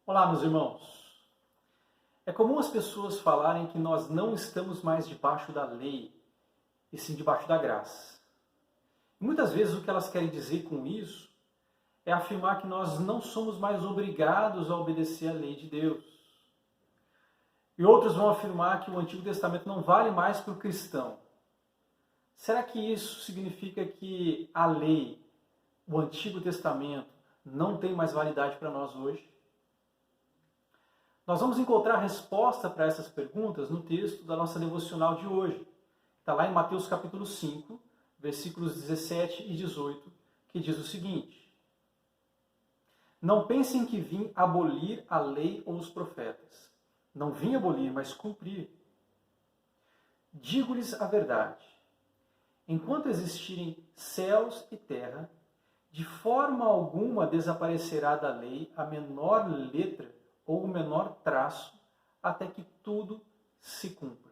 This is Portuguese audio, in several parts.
Olá, meus irmãos. É comum as pessoas falarem que nós não estamos mais debaixo da lei, e sim debaixo da graça. E muitas vezes o que elas querem dizer com isso é afirmar que nós não somos mais obrigados a obedecer à lei de Deus. E outros vão afirmar que o Antigo Testamento não vale mais para o cristão. Será que isso significa que a lei, o Antigo Testamento, não tem mais validade para nós hoje? Nós vamos encontrar resposta para essas perguntas no texto da nossa devocional de hoje. Está lá em Mateus capítulo 5, versículos 17 e 18, que diz o seguinte: Não pensem que vim abolir a lei ou os profetas. Não vim abolir, mas cumprir. Digo-lhes a verdade. Enquanto existirem céus e terra, de forma alguma desaparecerá da lei a menor letra ou o menor traço, até que tudo se cumpra.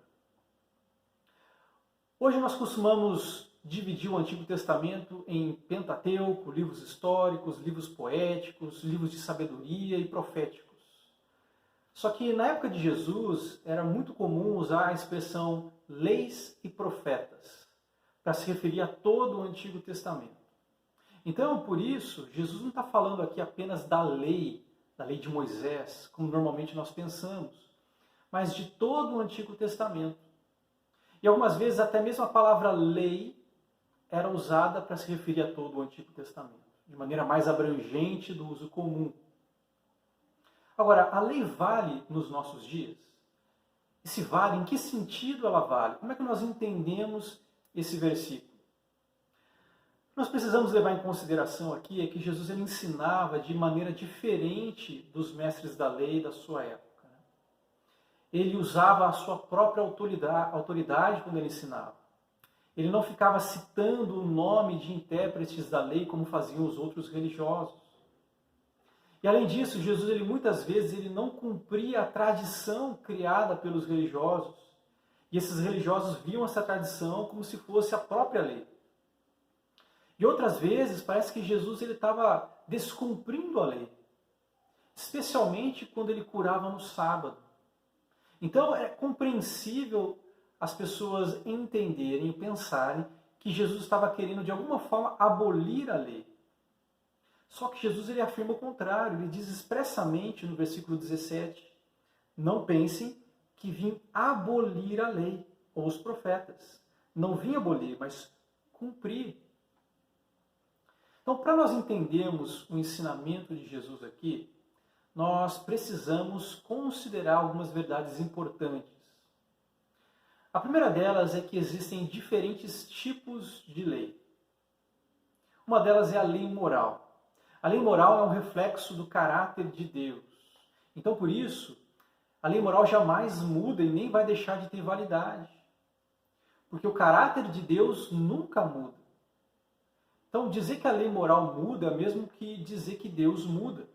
Hoje nós costumamos dividir o Antigo Testamento em Pentateuco, livros históricos, livros poéticos, livros de sabedoria e proféticos. Só que na época de Jesus era muito comum usar a expressão leis e profetas para se referir a todo o Antigo Testamento. Então, por isso, Jesus não está falando aqui apenas da lei de Moisés, como normalmente nós pensamos, mas de todo o Antigo Testamento. E algumas vezes até mesmo a palavra lei era usada para se referir a todo o Antigo Testamento, de maneira mais abrangente do uso comum. Agora, a lei vale nos nossos dias? E se vale, em que sentido ela vale? Como é que nós entendemos esse versículo? Nós precisamos levar em consideração aqui é que Jesus ele ensinava de maneira diferente dos mestres da lei da sua época. Ele usava a sua própria autoridade quando ele ensinava. Ele não ficava citando o nome de intérpretes da lei como faziam os outros religiosos. E além disso, Jesus ele, muitas vezes ele não cumpria a tradição criada pelos religiosos. E esses religiosos viam essa tradição como se fosse a própria lei. E outras vezes parece que Jesus estava descumprindo a lei, especialmente quando ele curava no sábado. Então é compreensível as pessoas entenderem e pensarem que Jesus estava querendo de alguma forma abolir a lei. Só que Jesus ele afirma o contrário, ele diz expressamente no versículo 17, não pensem que vim abolir a lei ou os profetas. Não vim abolir, mas cumprir. Então, para nós entendermos o ensinamento de Jesus aqui, nós precisamos considerar algumas verdades importantes. A primeira delas é que existem diferentes tipos de lei. Uma delas é a lei moral. A lei moral é um reflexo do caráter de Deus. Então, por isso, a lei moral jamais muda e nem vai deixar de ter validade. Porque o caráter de Deus nunca muda. Então, dizer que a lei moral muda é mesmo que dizer que Deus muda.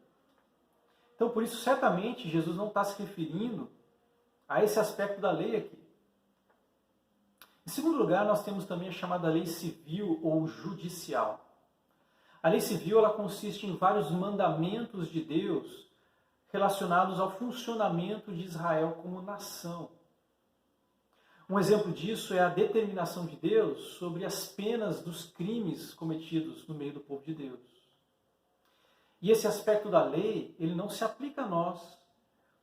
Então, por isso, certamente, Jesus não está se referindo a esse aspecto da lei aqui. Em segundo lugar, nós temos também a chamada lei civil ou judicial. A lei civil ela consiste em vários mandamentos de Deus relacionados ao funcionamento de Israel como nação. Um exemplo disso é a determinação de Deus sobre as penas dos crimes cometidos no meio do povo de Deus. E esse aspecto da lei, ele não se aplica a nós,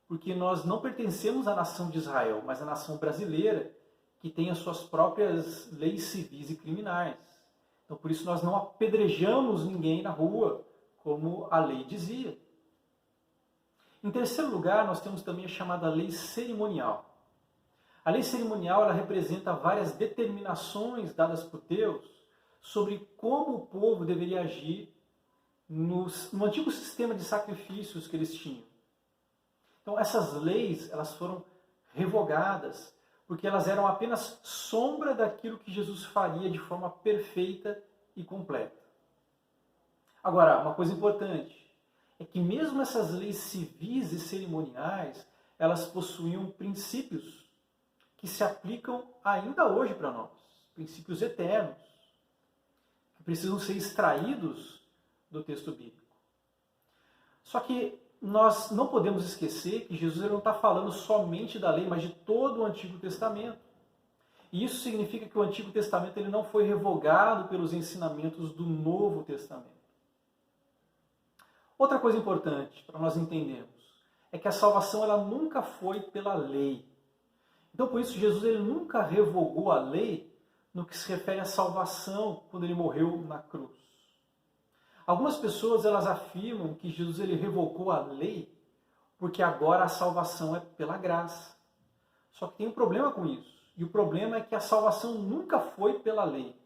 porque nós não pertencemos à nação de Israel, mas à nação brasileira, que tem as suas próprias leis civis e criminais. Então, por isso, nós não apedrejamos ninguém na rua, como a lei dizia. Em terceiro lugar, nós temos também a chamada lei cerimonial. A lei cerimonial ela representa várias determinações dadas por Deus sobre como o povo deveria agir no antigo sistema de sacrifícios que eles tinham. Então essas leis elas foram revogadas porque elas eram apenas sombra daquilo que Jesus faria de forma perfeita e completa. Agora, uma coisa importante é que mesmo essas leis civis e cerimoniais, elas possuíam princípios que se aplicam ainda hoje para nós, princípios eternos, que precisam ser extraídos do texto bíblico. Só que nós não podemos esquecer que Jesus não está falando somente da lei, mas de todo o Antigo Testamento. E isso significa que o Antigo Testamento ele não foi revogado pelos ensinamentos do Novo Testamento. Outra coisa importante para nós entendermos é que a salvação ela nunca foi pela lei. Então, por isso, Jesus ele nunca revogou a lei no que se refere à salvação quando ele morreu na cruz. Algumas pessoas elas afirmam que Jesus ele revogou a lei porque agora a salvação é pela graça. Só que tem um problema com isso. E o problema é que a salvação nunca foi pela lei.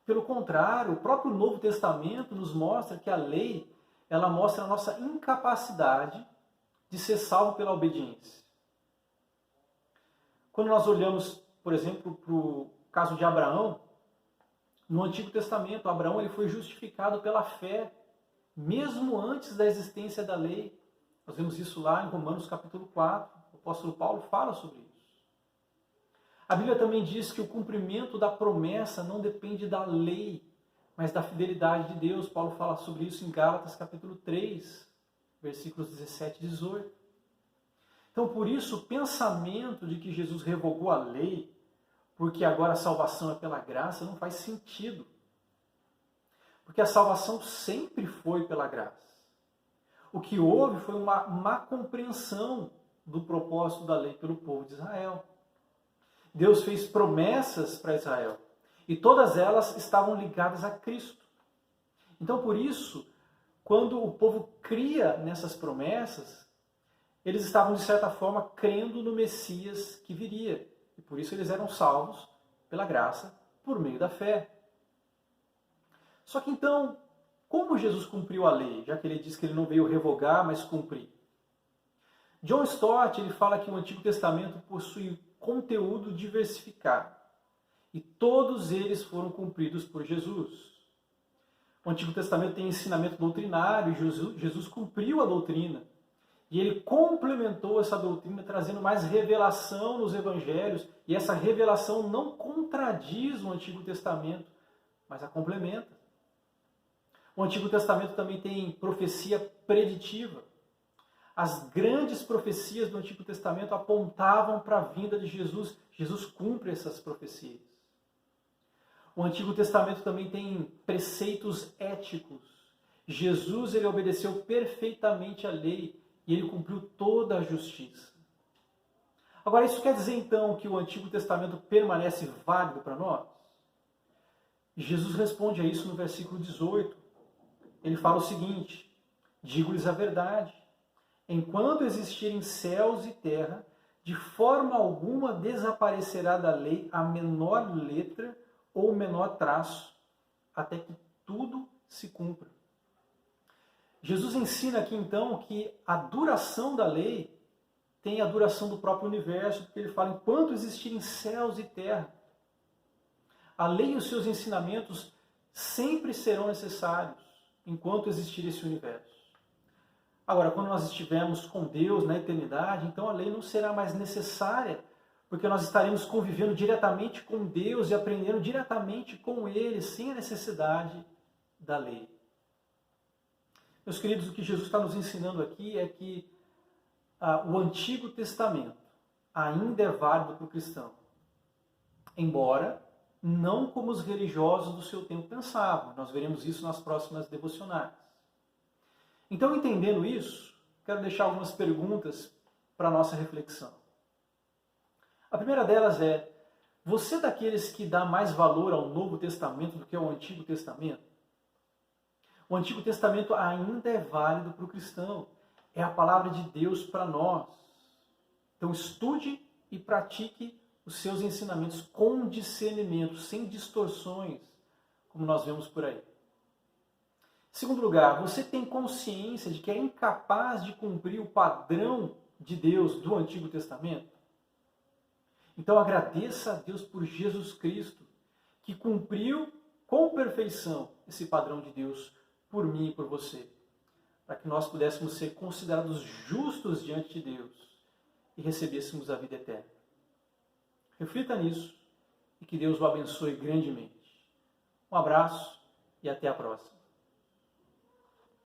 Pelo contrário, o próprio Novo Testamento nos mostra que a lei ela mostra a nossa incapacidade de ser salvo pela obediência. Quando nós olhamos, por exemplo, para o caso de Abraão, no Antigo Testamento, Abraão ele foi justificado pela fé, mesmo antes da existência da lei. Nós vemos isso lá em Romanos capítulo 4. O apóstolo Paulo fala sobre isso. A Bíblia também diz que o cumprimento da promessa não depende da lei, mas da fidelidade de Deus. Paulo fala sobre isso em Gálatas capítulo 3, versículos 17 e 18. Então, por isso, o pensamento de que Jesus revogou a lei, porque agora a salvação é pela graça, não faz sentido. Porque a salvação sempre foi pela graça. O que houve foi uma má compreensão do propósito da lei pelo povo de Israel. Deus fez promessas para Israel e todas elas estavam ligadas a Cristo. Então, por isso, quando o povo cria nessas promessas, eles estavam, de certa forma, crendo no Messias que viria. E por isso eles eram salvos pela graça, por meio da fé. Só que então, como Jesus cumpriu a lei, já que ele diz que ele não veio revogar, mas cumprir? John Stott ele fala que o Antigo Testamento possui conteúdo diversificado. E todos eles foram cumpridos por Jesus. O Antigo Testamento tem ensinamento doutrinário, e Jesus cumpriu a doutrina. E ele complementou essa doutrina, trazendo mais revelação nos evangelhos. E essa revelação não contradiz o Antigo Testamento, mas a complementa. O Antigo Testamento também tem profecia preditiva. As grandes profecias do Antigo Testamento apontavam para a vinda de Jesus. Jesus cumpre essas profecias. O Antigo Testamento também tem preceitos éticos. Jesus ele obedeceu perfeitamente à lei e ele cumpriu toda a justiça. Agora, isso quer dizer então que o Antigo Testamento permanece válido para nós? Jesus responde a isso no versículo 18. Ele fala o seguinte: digo-lhes a verdade. Enquanto existirem céus e terra, de forma alguma desaparecerá da lei a menor letra ou o menor traço, até que tudo se cumpra. Jesus ensina aqui então que a duração da lei tem a duração do próprio universo, porque ele fala, enquanto existirem céus e terra, a lei e os seus ensinamentos sempre serão necessários, enquanto existir esse universo. Agora, quando nós estivermos com Deus na eternidade, então a lei não será mais necessária, porque nós estaremos convivendo diretamente com Deus e aprendendo diretamente com Ele, sem a necessidade da lei. Meus queridos, o que Jesus está nos ensinando aqui é que o Antigo Testamento ainda é válido para o cristão, embora não como os religiosos do seu tempo pensavam. Nós veremos isso nas próximas devocionais. Então, entendendo isso, quero deixar algumas perguntas para a nossa reflexão. A primeira delas é: você é daqueles que dá mais valor ao Novo Testamento do que ao Antigo Testamento? O Antigo Testamento ainda é válido para o cristão. É a palavra de Deus para nós. Então estude e pratique os seus ensinamentos com discernimento, sem distorções, como nós vemos por aí. Em segundo lugar, você tem consciência de que é incapaz de cumprir o padrão de Deus do Antigo Testamento? Então agradeça a Deus por Jesus Cristo, que cumpriu com perfeição esse padrão de Deus por mim e por você, para que nós pudéssemos ser considerados justos diante de Deus e recebêssemos a vida eterna. Reflita nisso e que Deus o abençoe grandemente. Um abraço e até a próxima.